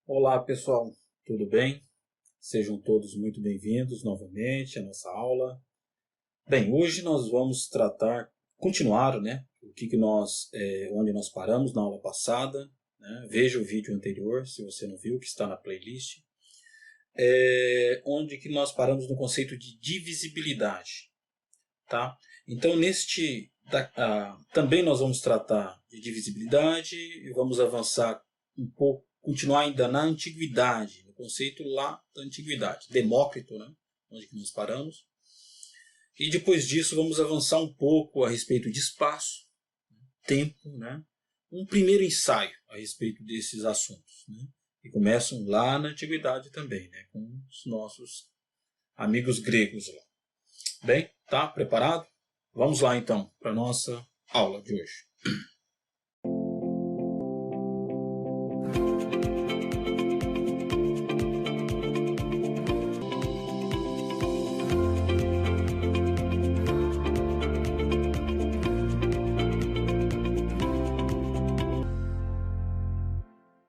Olá pessoal, tudo bem? Sejam todos muito bem-vindos novamente à nossa aula. Bem, hoje nós vamos continuar, onde nós paramos na aula passada, né? Veja o vídeo anterior, se você não viu, que está na playlist, onde que nós paramos no conceito de divisibilidade, tá? Então também nós vamos tratar de divisibilidade e vamos avançar um pouco, continuar ainda na antiguidade, no conceito lá da antiguidade, Demócrito, né, onde nós paramos. E depois disso vamos avançar um pouco a respeito de espaço, tempo, né, um primeiro ensaio a respeito desses assuntos, né, que começam lá na antiguidade também, né, com os nossos amigos gregos lá. Bem, tá preparado? Vamos lá então para a nossa aula de hoje.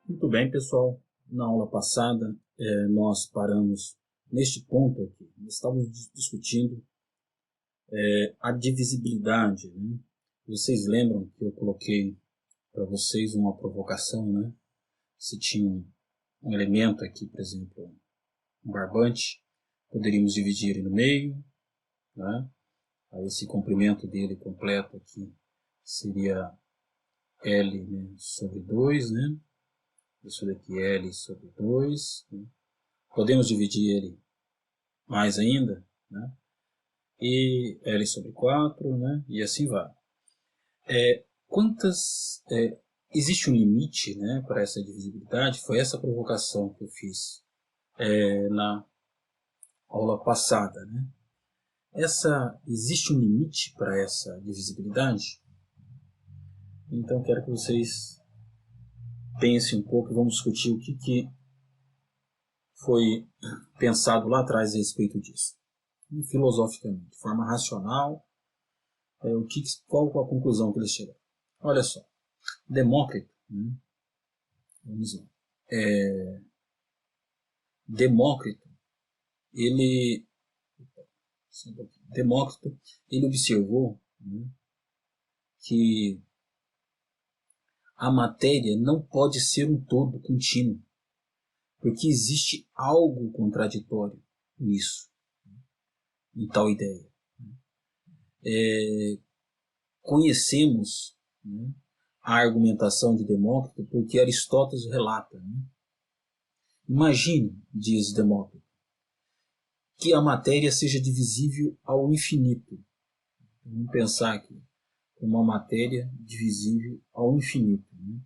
Muito bem, pessoal. Na aula passada nós paramos neste ponto aqui. Nós estávamos discutindo a divisibilidade, né? Vocês lembram que eu coloquei para vocês uma provocação, né? Se tinha um elemento aqui, por exemplo, um barbante, poderíamos dividir ele no meio, né? Aí esse comprimento dele completo aqui seria L, né, sobre 2, né? Isso daqui é L sobre 2. Né? Podemos dividir ele mais ainda, né? E L sobre 4, né? E assim vai. Existe um limite, né, para essa divisibilidade? Foi essa provocação que eu fiz na aula passada, né? Existe um limite para essa divisibilidade? Então quero que vocês pensem um pouco e vamos discutir o que foi pensado lá atrás a respeito disso. E filosoficamente, de forma racional, qual a conclusão que eles chegaram? Olha só, Demócrito, né? Vamos lá. Demócrito, ele observou, né, que a matéria não pode ser um todo contínuo, porque existe algo contraditório nisso, em tal ideia. Conhecemos, né, a argumentação de Demócrito porque Aristóteles relata. Né? Imagine, diz Demócrito, que a matéria seja divisível ao infinito. Vamos pensar aqui, uma matéria divisível ao infinito. Né?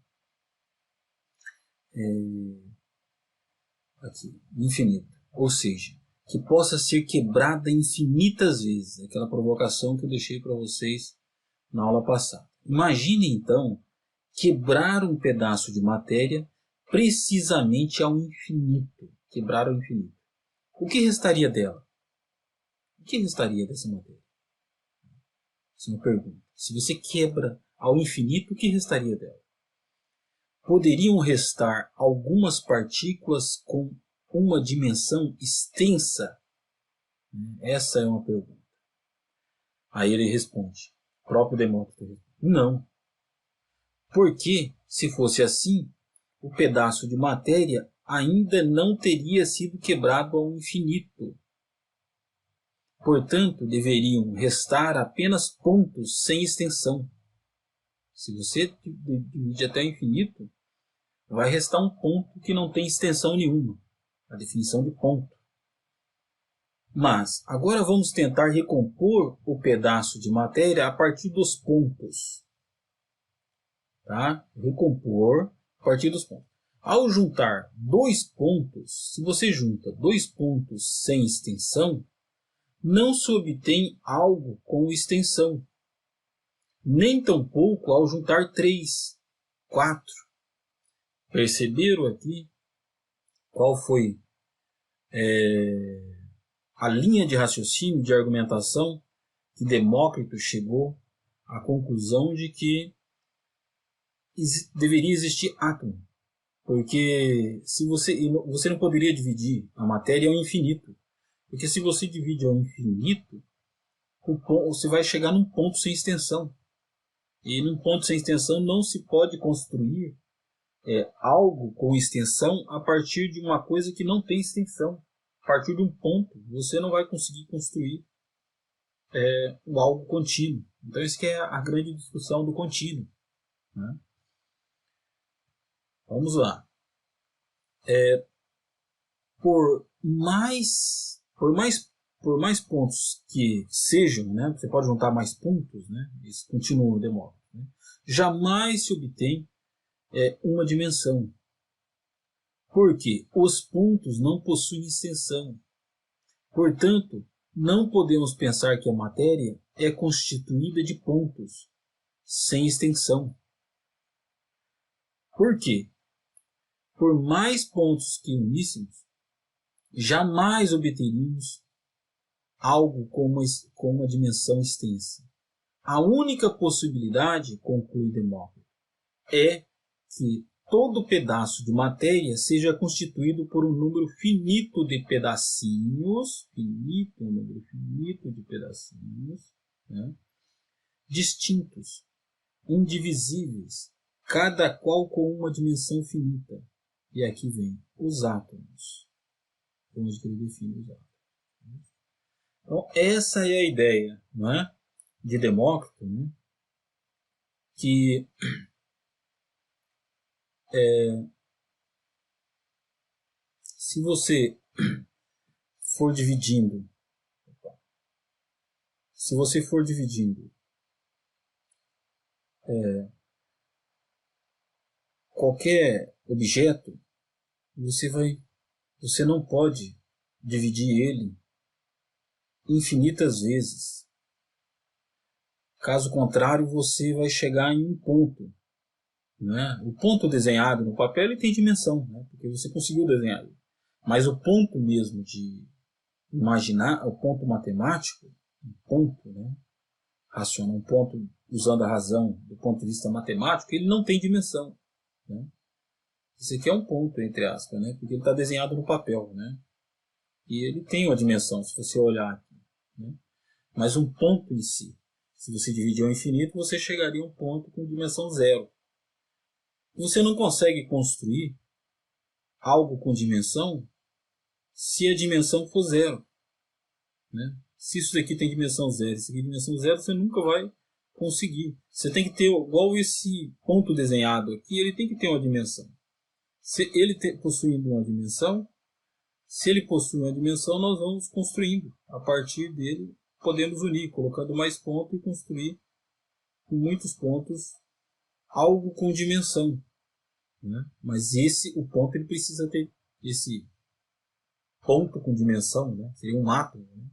Aqui, infinito. Ou seja, que possa ser quebrada infinitas vezes. Aquela provocação que eu deixei para vocês na aula passada. Imagine então quebrar um pedaço de matéria precisamente ao infinito. Quebrar ao infinito. O que restaria dela? O que restaria dessa matéria? Essa é uma pergunta. Se você quebra ao infinito, o que restaria dela? Poderiam restar algumas partículas com uma dimensão extensa? Essa é uma pergunta. Aí ele responde, o próprio Demócrito responde, não. Porque, se fosse assim, o pedaço de matéria ainda não teria sido quebrado ao infinito. Portanto, deveriam restar apenas pontos sem extensão. Se você divide até o infinito, vai restar um ponto que não tem extensão nenhuma. A definição de ponto. Mas, agora vamos tentar recompor o pedaço de matéria a partir dos pontos. Tá? Recompor a partir dos pontos. Ao juntar dois pontos, se você junta dois pontos sem extensão, não se obtém algo com extensão. Nem tampouco ao juntar 3, 4. Perceberam aqui qual foi a linha de raciocínio, de argumentação que Demócrito chegou à conclusão de que deveria existir átomo. Porque se você não poderia dividir a matéria ao infinito. Porque se você divide ao infinito, você vai chegar num ponto sem extensão. E num ponto sem extensão não se pode construir algo com extensão a partir de uma coisa que não tem extensão. A partir de um ponto, você não vai conseguir construir algo contínuo. Então, isso que é a grande discussão do contínuo. Né? Vamos lá. Por mais pontos que sejam, né, você pode juntar mais pontos, né, isso continua o Demócrito, né, jamais se obtém uma dimensão. Porque os pontos não possuem extensão. Portanto, não podemos pensar que a matéria é constituída de pontos sem extensão. Por quê? Por mais pontos que uníssemos, jamais obteríamos algo com uma dimensão extensa. A única possibilidade, conclui Demócrito, é que todo pedaço de matéria seja constituído por um número finito de pedacinhos, né, distintos, indivisíveis, cada qual com uma dimensão finita. E aqui vem os átomos. Como que ele define os átomos. Então, essa é a ideia, não é, de Demócrito, né, que se você for dividindo qualquer objeto, você não pode dividir ele infinitas vezes. Caso contrário, você vai chegar em um ponto. Né? O ponto desenhado no papel ele tem dimensão, né? Porque você conseguiu desenhar ele. Mas o ponto mesmo de imaginar, o ponto matemático, um ponto, né, racional, um ponto usando a razão do ponto de vista matemático, ele não tem dimensão. Né? Isso aqui é um ponto, entre aspas, né? Porque ele está desenhado no papel. Né? E ele tem uma dimensão, se você olhar aqui. Né? Mas um ponto em si, se você dividir ao infinito, você chegaria a um ponto com dimensão zero. Você não consegue construir algo com dimensão se a dimensão for zero. Né? Se isso daqui tem dimensão zero, isso aqui tem dimensão zero, você nunca vai conseguir. Você tem que ter, igual esse ponto desenhado aqui, ele tem que ter uma dimensão. Se ele possuindo uma dimensão, nós vamos construindo. A partir dele, podemos unir, colocando mais pontos e construir com muitos pontos algo com dimensão. Né? Mas o ponto ele precisa ter esse ponto com dimensão, né? Seria um átomo. Né?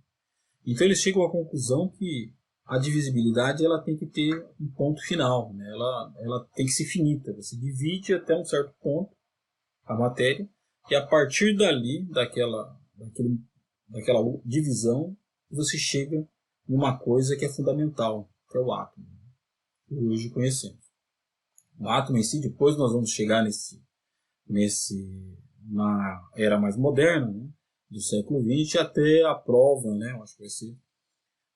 Então eles chegam à conclusão que a divisibilidade ela tem que ter um ponto final, né? Ela tem que ser finita. Você divide até um certo ponto a matéria e a partir dali, daquela divisão, você chega em uma coisa que é fundamental, que é o átomo, que hoje conhecemos. O átomo em si, depois nós vamos chegar na era mais moderna, né, do século XX, até a prova, né, acho que vai ser,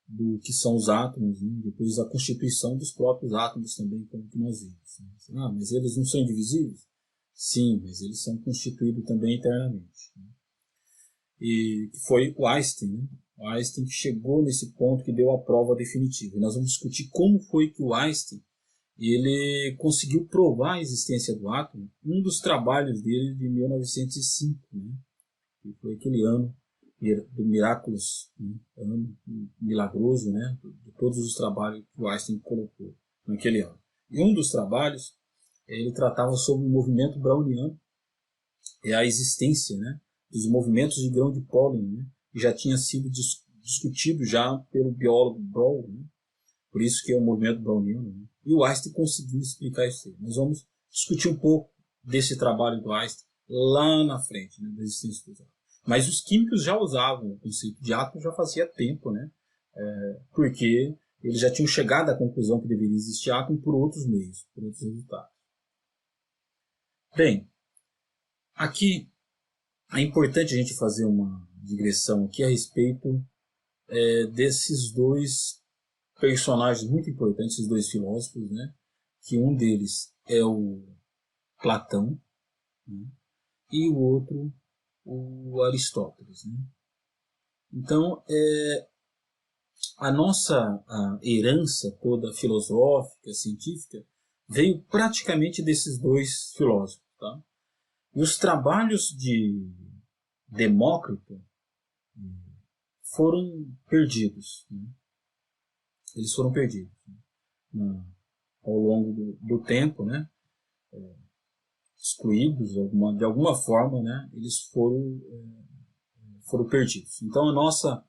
do que são os átomos, né, depois a constituição dos próprios átomos também, como que nós vimos. Né. Ah, mas eles não são indivisíveis? Sim, mas eles são constituídos também internamente. Né. E foi o Einstein, né? O Einstein que chegou nesse ponto que deu a prova definitiva. E nós vamos discutir como foi que o Einstein ele conseguiu provar a existência do átomo. Um dos trabalhos dele de 1905, né? Que foi aquele ano do Miraculous, né? Ano milagroso, né? De todos os trabalhos que o Einstein colocou naquele ano. E um dos trabalhos ele tratava sobre o movimento browniano e a existência, né, dos movimentos de grão de pólen, né, que já tinha sido discutido já pelo biólogo Brown, né, por isso que é o movimento browniano. Né, e o Einstein conseguiu explicar isso aí. Nós vamos discutir um pouco desse trabalho do Einstein lá na frente, né, da existência dos átomos. Mas os químicos já usavam o conceito de átomo já fazia tempo, né, porque eles já tinham chegado à conclusão que deveria existir átomo por outros meios, por outros resultados. Bem, aqui é importante a gente fazer uma digressão aqui a respeito desses dois personagens muito importantes, esses dois filósofos, né? Que um deles é o Platão, né? E o outro o Aristóteles, né? Então, a herança toda filosófica, científica, veio praticamente desses dois filósofos. Tá? E os trabalhos de Demócrito foram perdidos. Né? Eles foram perdidos, né? Ao longo do tempo, né? Excluídos de alguma forma, né? Eles foram perdidos. Então a nossa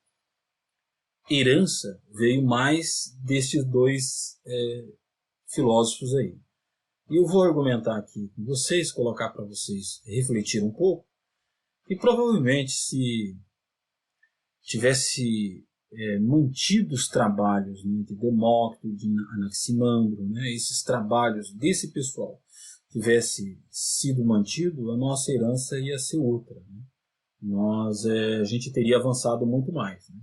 herança veio mais destes dois filósofos aí. E eu vou argumentar aqui com vocês, colocar para vocês refletir um pouco, e provavelmente se tivesse mantido os trabalhos, né, de Demócrito, de Anaximandro, né, esses trabalhos desse pessoal tivesse sido mantido, a nossa herança ia ser outra. Né? A gente teria avançado muito mais. Né?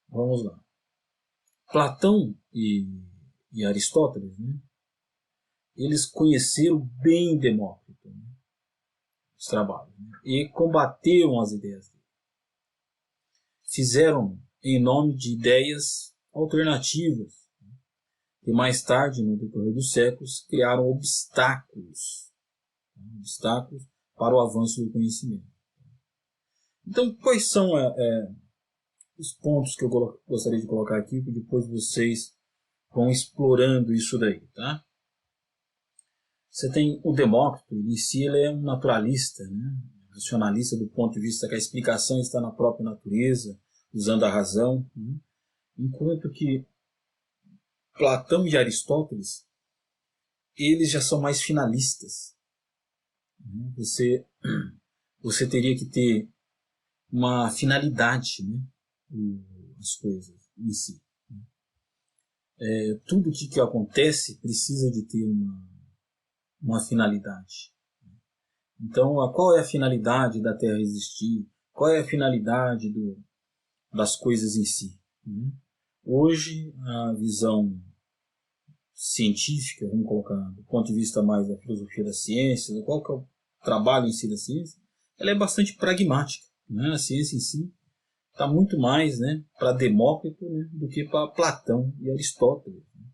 Vamos lá. Platão e Aristóteles, né, eles conheceram bem Demócrito, né, os trabalhos, né, e combateram as ideias dele. Fizeram em nome de ideias alternativas, né, e mais tarde, no decorrer dos séculos, criaram obstáculos para o avanço do conhecimento. Então, quais são os pontos que eu gostaria de colocar aqui, que depois vocês vão explorando isso daí, tá? Você tem o Demócrito, em si ele é um naturalista, né? Racionalista do ponto de vista que a explicação está na própria natureza, usando a razão, né? Enquanto que Platão e Aristóteles, eles já são mais finalistas. Né? Você teria que ter uma finalidade, né? As coisas em si. Tudo que acontece precisa de ter uma finalidade. Então, qual é a finalidade da Terra existir? Qual é a finalidade das coisas em si? Né? Hoje, a visão científica, vamos colocar do ponto de vista mais da filosofia da ciência, qual que é o trabalho em si da ciência, ela é bastante pragmática. Né? A ciência em si está muito mais, né, para Demócrito, né, do que para Platão e Aristóteles. Né?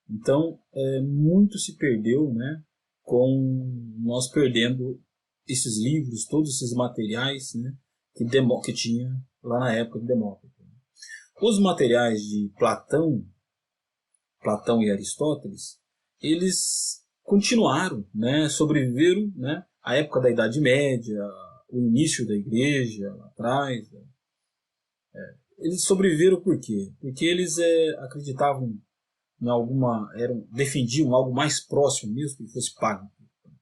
Então, muito se perdeu, né, com nós perdendo esses livros, todos esses materiais, né, que tinha lá na época de Demócrito. Os materiais de Platão e Aristóteles, eles continuaram, né, sobreviveram, né, à época da Idade Média, o início da Igreja lá atrás. Eles sobreviveram por quê? Porque eles acreditavam em defendiam algo mais próximo mesmo, que fosse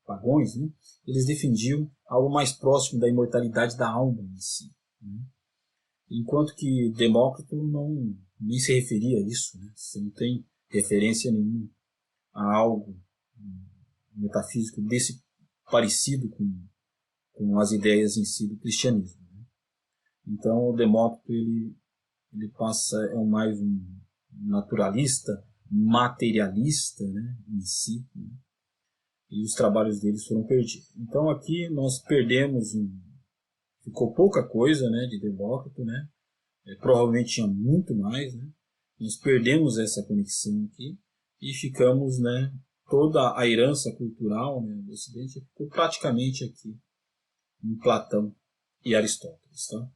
pagões, né? Eles defendiam algo mais próximo da imortalidade da alma em si. Né? Enquanto que Demócrito nem se referia a isso. Né? Você não tem referência nenhuma a algo metafísico parecido com as ideias em si do cristianismo. Né? Então o Demócrito ele mais um naturalista, materialista, né, em si, né? E os trabalhos deles foram perdidos. Então aqui nós perdemos ficou pouca coisa, né, de Demócrito, né? Provavelmente tinha muito mais, né? Nós perdemos essa conexão aqui e ficamos, né, toda a herança cultural, né, do Ocidente ficou praticamente aqui em Platão e Aristóteles, tá?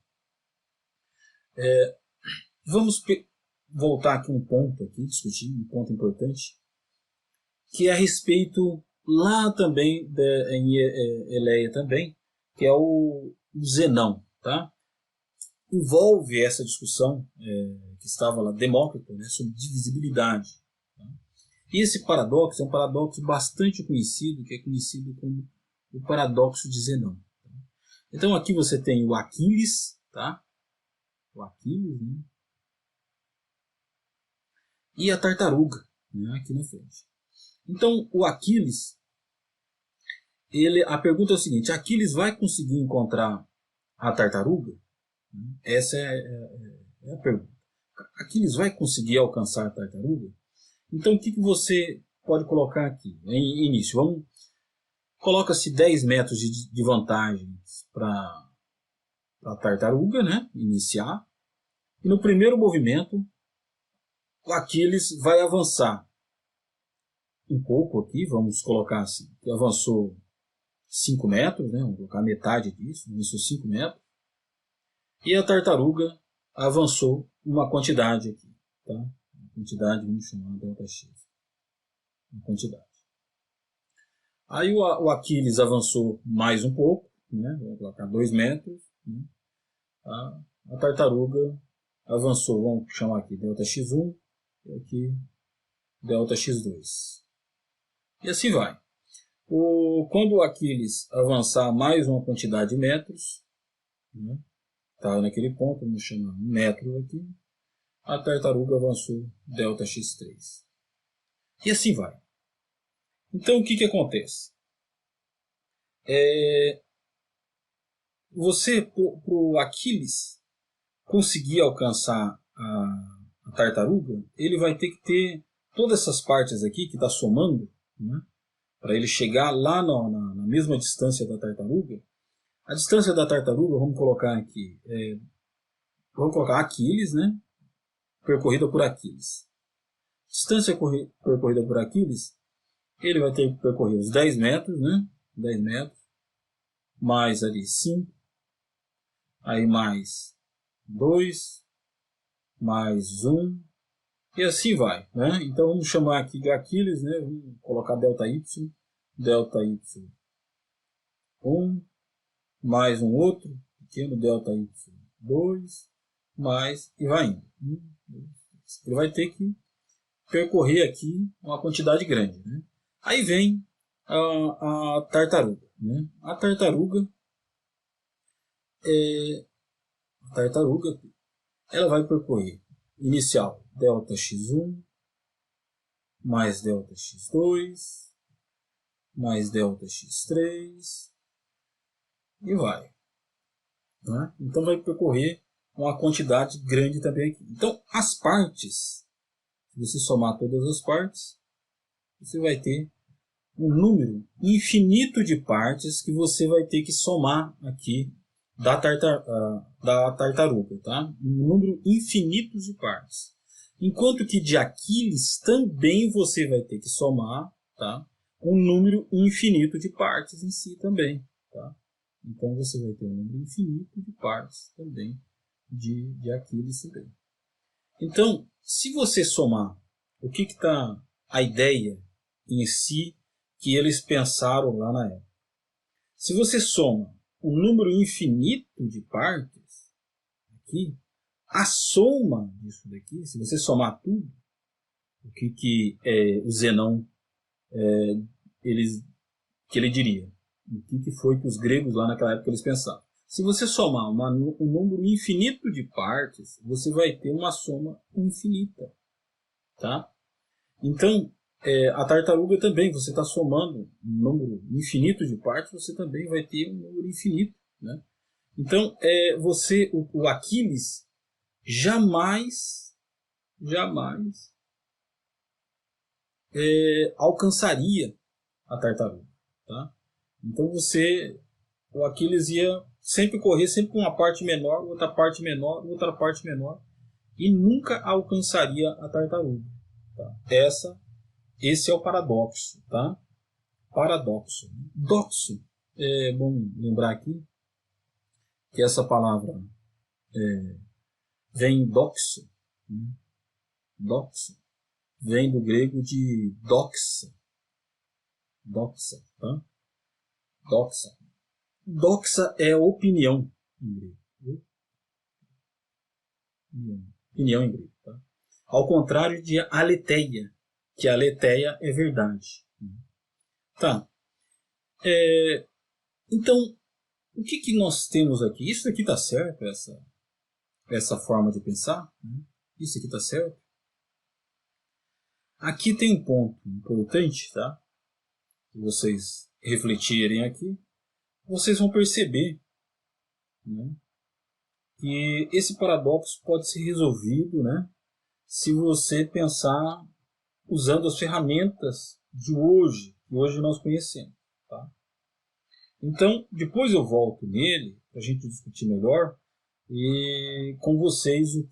Vamos voltar aqui discutir um ponto importante, que é a respeito lá também, em Eleia também, que é o Zenão, tá? Envolve essa discussão que estava lá, Demócrito, né, sobre divisibilidade. Tá? E esse paradoxo é um paradoxo bastante conhecido, que é conhecido como o paradoxo de Zenão. Tá? Então aqui você tem o Aquiles, tá? O Aquiles, né? E a tartaruga, né, aqui na frente. Então, o Aquiles, a pergunta é o seguinte: Aquiles vai conseguir encontrar a tartaruga? Essa é a pergunta. Aquiles vai conseguir alcançar a tartaruga? Então o que você pode colocar aqui? Em início, coloca-se 10 metros de vantagem para a tartaruga, né? Iniciar. E no primeiro movimento, o Aquiles vai avançar um pouco aqui, vamos colocar assim, que avançou 5 metros, né? Vamos colocar metade disso, avançou 5 metros. E a tartaruga avançou uma quantidade aqui, tá? Uma quantidade, vamos chamar de ΔX. Uma quantidade. Aí o Aquiles avançou mais um pouco, né? Vamos colocar 2 metros. Né? A tartaruga avançou, vamos chamar aqui ΔX1 e aqui ΔX2. E assim vai. Quando o Aquiles avançar mais uma quantidade de metros, né? Tá naquele ponto, vamos chamar 1 metro aqui, a tartaruga avançou ΔX3. E assim vai. Então o que acontece? Você, para o Aquiles conseguir alcançar a tartaruga, ele vai ter que ter todas essas partes aqui que está somando, né, para ele chegar lá na mesma distância da tartaruga. A distância da tartaruga, vamos colocar aqui, vamos colocar Aquiles, né, percorrida por Aquiles. Distância percorrida por Aquiles, ele vai ter que percorrer os 10 metros, né, 10 metros, mais ali 5, aí mais 2, mais 1, e assim vai, né? Então vamos chamar aqui de Aquiles, né? Vamos colocar ΔY, ΔY1, mais um outro pequeno ΔY2, mais, e vai indo. 1, 2, 3. Ele vai ter que percorrer aqui uma quantidade grande, né? Aí vem a tartaruga, né? A tartaruga, ela vai percorrer inicial ΔX1, mais ΔX2, mais ΔX3, e vai. Né? Então vai percorrer uma quantidade grande também aqui. Então as partes, se você somar todas as partes, você vai ter um número infinito de partes que você vai ter que somar aqui da tartaruga, tá? Um número infinito de partes. Enquanto que de Aquiles também você vai ter que somar, tá? Um número infinito de partes em si também, tá? Então você vai ter um número infinito de partes também de Aquiles também. Então, se você somar o que está a ideia em si que eles pensaram lá na época. Se você soma um número infinito de partes, aqui, a soma disso daqui, se você somar tudo, o que o Zenão ele diria? O que foi que os gregos lá naquela época eles pensavam? Se você somar um número infinito de partes, você vai ter uma soma infinita. Tá? Então, a tartaruga também, você está somando um número infinito de partes, você também vai ter um número infinito. Né? Então, o Aquiles jamais alcançaria a tartaruga. Tá? Então, o Aquiles ia sempre correr sempre com uma parte menor, outra parte menor, outra parte menor, e nunca alcançaria a tartaruga. Tá? Esse é o paradoxo, tá? Paradoxo. Doxo. É bom lembrar aqui que essa palavra vem doxo. Né? Doxo. Vem do grego de doxa. Doxa, tá? Doxa. Doxa é opinião em grego. Opinião em grego, tá? Ao contrário de aletheia, que a aletheia é verdade. Tá. Então, o que nós temos aqui? Isso aqui está certo, essa forma de pensar? Isso aqui está certo? Aqui tem um ponto importante, tá? Que vocês refletirem aqui, vocês vão perceber, né, que esse paradoxo pode ser resolvido, né, se você pensar usando as ferramentas de hoje, que hoje nós conhecemos. Tá? Então, depois eu volto nele, para a gente discutir melhor, e com vocês o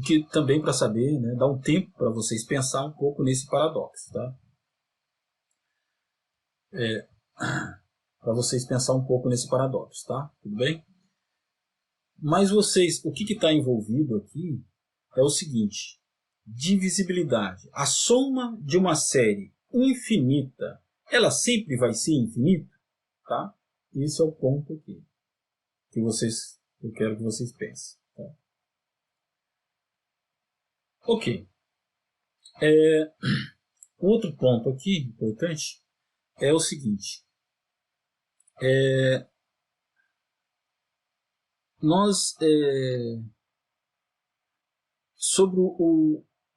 que também para saber, né, dar um tempo para vocês pensar um pouco nesse paradoxo. Tá? Para vocês pensar um pouco nesse paradoxo, tá? Tudo bem? Mas vocês, o que está envolvido aqui é o seguinte: divisibilidade. A soma de uma série infinita, ela sempre vai ser infinita? Tá? Esse é o ponto aqui que eu quero que vocês pensem. Tá? Ok. Outro ponto aqui importante é o seguinte. Nós, sobre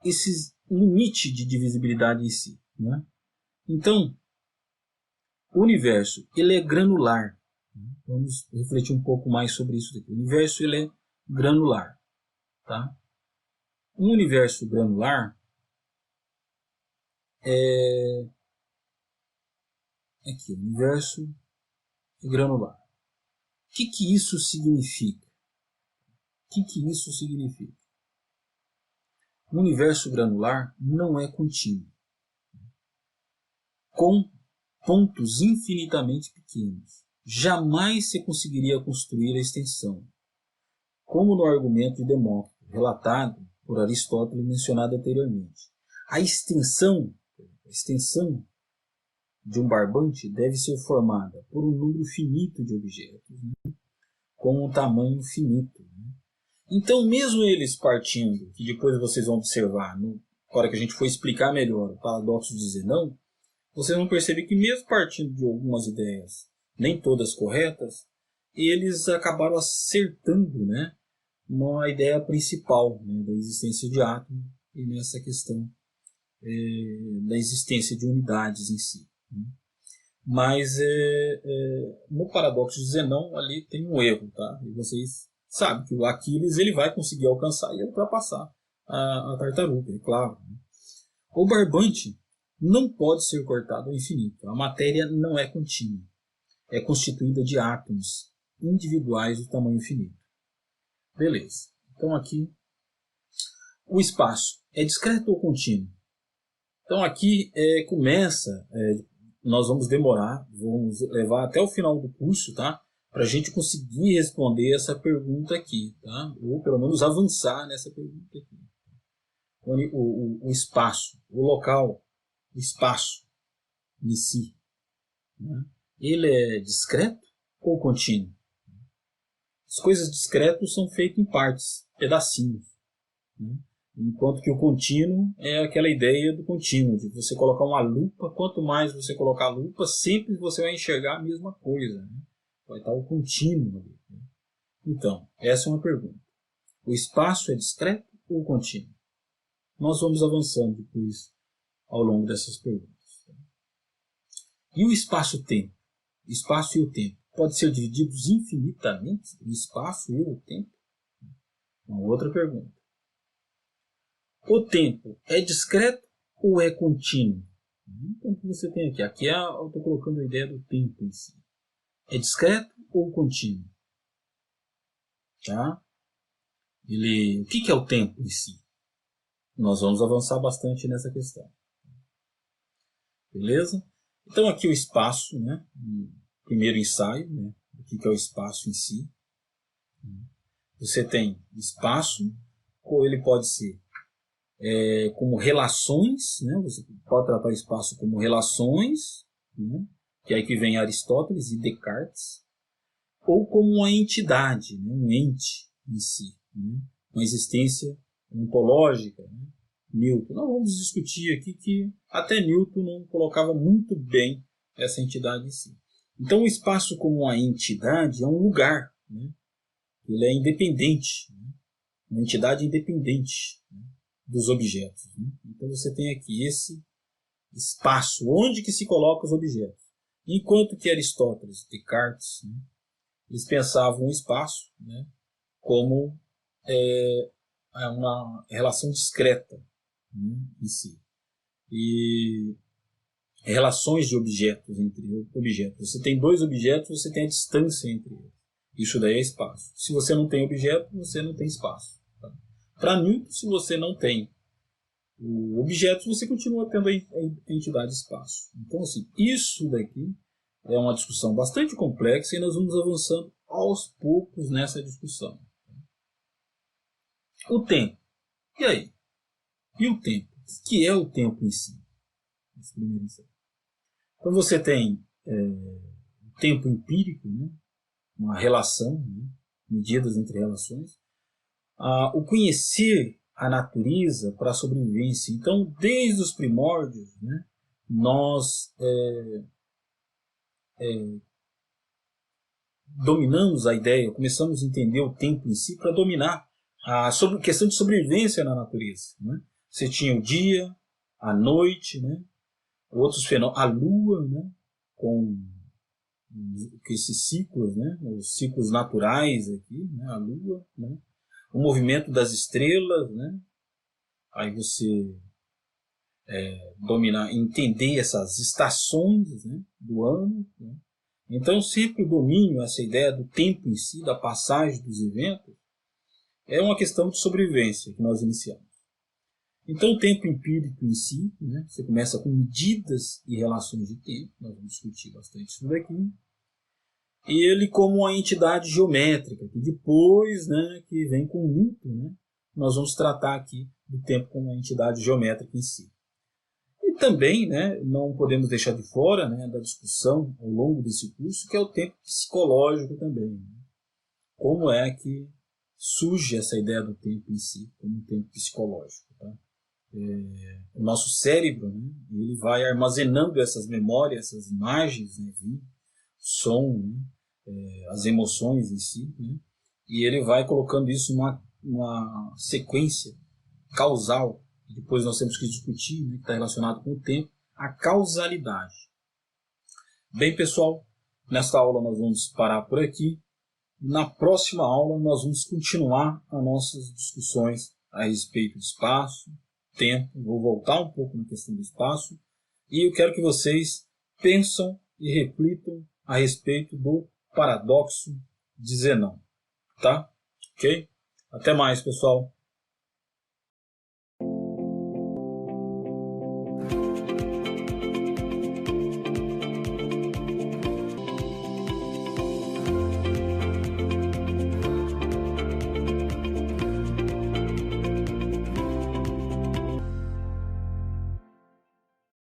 esse limite de divisibilidade em si. Né? Então, o universo ele é granular. Vamos refletir um pouco mais sobre isso daqui. O universo ele é granular. Tá? Um universo granular é... Aqui, universo granular. O que isso significa? O que isso significa? O universo granular não é contínuo, com pontos infinitamente pequenos. Jamais se conseguiria construir a extensão, como no argumento de Demócrito, relatado por Aristóteles mencionado anteriormente. A extensão de um barbante deve ser formada por um número finito de objetos, né, com um tamanho finito. Né. Então, mesmo eles partindo, que depois vocês vão observar, na hora que a gente for explicar melhor o paradoxo de Zenão, vocês vão perceber que mesmo partindo de algumas ideias, nem todas corretas, eles acabaram acertando, né, na ideia principal, né, da existência de átomo e nessa questão da existência de unidades em si. Né. Mas no paradoxo de Zenão ali tem um erro, tá? E vocês sabem que o Aquiles ele vai conseguir alcançar e ultrapassar a tartaruga, é claro. Né. O barbante não pode ser cortado ao infinito. A matéria não é contínua. É constituída de átomos individuais do tamanho finito. Beleza. Então aqui o espaço é discreto ou contínuo? Então aqui começa, nós vamos levar até o final do curso, tá? Para a gente conseguir responder essa pergunta aqui, tá? Ou pelo menos avançar nessa pergunta aqui. O espaço, o local, o espaço em si, né? Ele é discreto ou contínuo? As coisas discretas são feitas em partes, pedacinhos. Né? Enquanto que o contínuo é aquela ideia do contínuo, de você colocar uma lupa, quanto mais você colocar a lupa, sempre você vai enxergar a mesma coisa. Né? Vai estar o contínuo ali. Né? Então, essa é uma pergunta. O espaço é discreto ou contínuo? Nós vamos avançando depois ao longo dessas perguntas. E o espaço-tempo? O espaço e o tempo podem ser divididos infinitamente? O espaço e o tempo? Uma outra pergunta. O tempo é discreto ou é contínuo? Então, o que você tem aqui? Aqui eu estou colocando a ideia do tempo em si. É discreto ou contínuo? Tá? O que é o tempo em si? Nós vamos avançar bastante nessa questão. Beleza? Então, aqui o espaço, né? Primeiro ensaio, né? O que é o espaço em si. Você tem espaço, ou ele pode ser como relações, né? Você pode tratar o espaço como relações, né? Que é aí que vem Aristóteles e Descartes, ou como uma entidade, né? Um ente em si, né? Uma existência ontológica. Né? Newton. Nós vamos discutir aqui que até Newton não colocava muito bem essa entidade em si. Então o espaço como uma entidade é um lugar, né? Ele é independente, né? Uma entidade independente, né? Dos objetos. Né? Então você tem aqui esse espaço, onde que se coloca os objetos. Enquanto que Aristóteles, Descartes, né, eles pensavam o espaço, né, como uma relação discreta, né, em si. E relações de objetos entre objetos. Você tem dois objetos, você tem a distância entre eles. Isso daí é espaço. Se você não tem objeto, você não tem espaço. Tá? Para Newton, se você não tem o objeto, você continua tendo a entidade espaço. Então, assim, isso daqui é uma discussão bastante complexa e nós vamos avançando aos poucos nessa discussão. O tempo. E aí? E o tempo? O que é o tempo em si? Então você tem o tempo empírico, né? Uma relação, né? Medidas entre relações. O conhecer a natureza para a sobrevivência. Então, desde os primórdios, né? Nós dominamos a ideia, começamos a entender o tempo em si para dominar a questão de sobrevivência na natureza. Né? Você tinha o dia, a noite, né? Outros fenômenos, a lua, né? Com esses ciclos, né? Os ciclos naturais aqui, né? A lua, né? O movimento das estrelas, né? Aí você dominar, entender essas estações, né? Do ano, né? Então, sempre o domínio, essa ideia do tempo em si, da passagem dos eventos, é uma questão de sobrevivência que nós iniciamos. Então, o tempo empírico em si, né, você começa com medidas e relações de tempo, nós vamos discutir bastante isso daqui, e ele como uma entidade geométrica, que depois, né, que vem com Newton, né, nós vamos tratar aqui do tempo como uma entidade geométrica em si. E também, né, não podemos deixar de fora, né, da discussão ao longo desse curso, que é o tempo psicológico também. Né? Como é que surge essa ideia do tempo em si, como um tempo psicológico. Tá? O nosso cérebro, né, ele vai armazenando essas memórias, essas imagens, né, som, né, as emoções em si, né, e ele vai colocando isso numa sequência causal. Depois nós temos que discutir, né, que está relacionado com o tempo, a causalidade. Bem, pessoal, nesta aula nós vamos parar por aqui. Na próxima aula nós vamos continuar as nossas discussões a respeito do espaço, tempo. Vou voltar um pouco na questão do espaço. E eu quero que vocês pensem e reflitam a respeito do paradoxo de Zenão. Tá? Ok? Até mais, pessoal.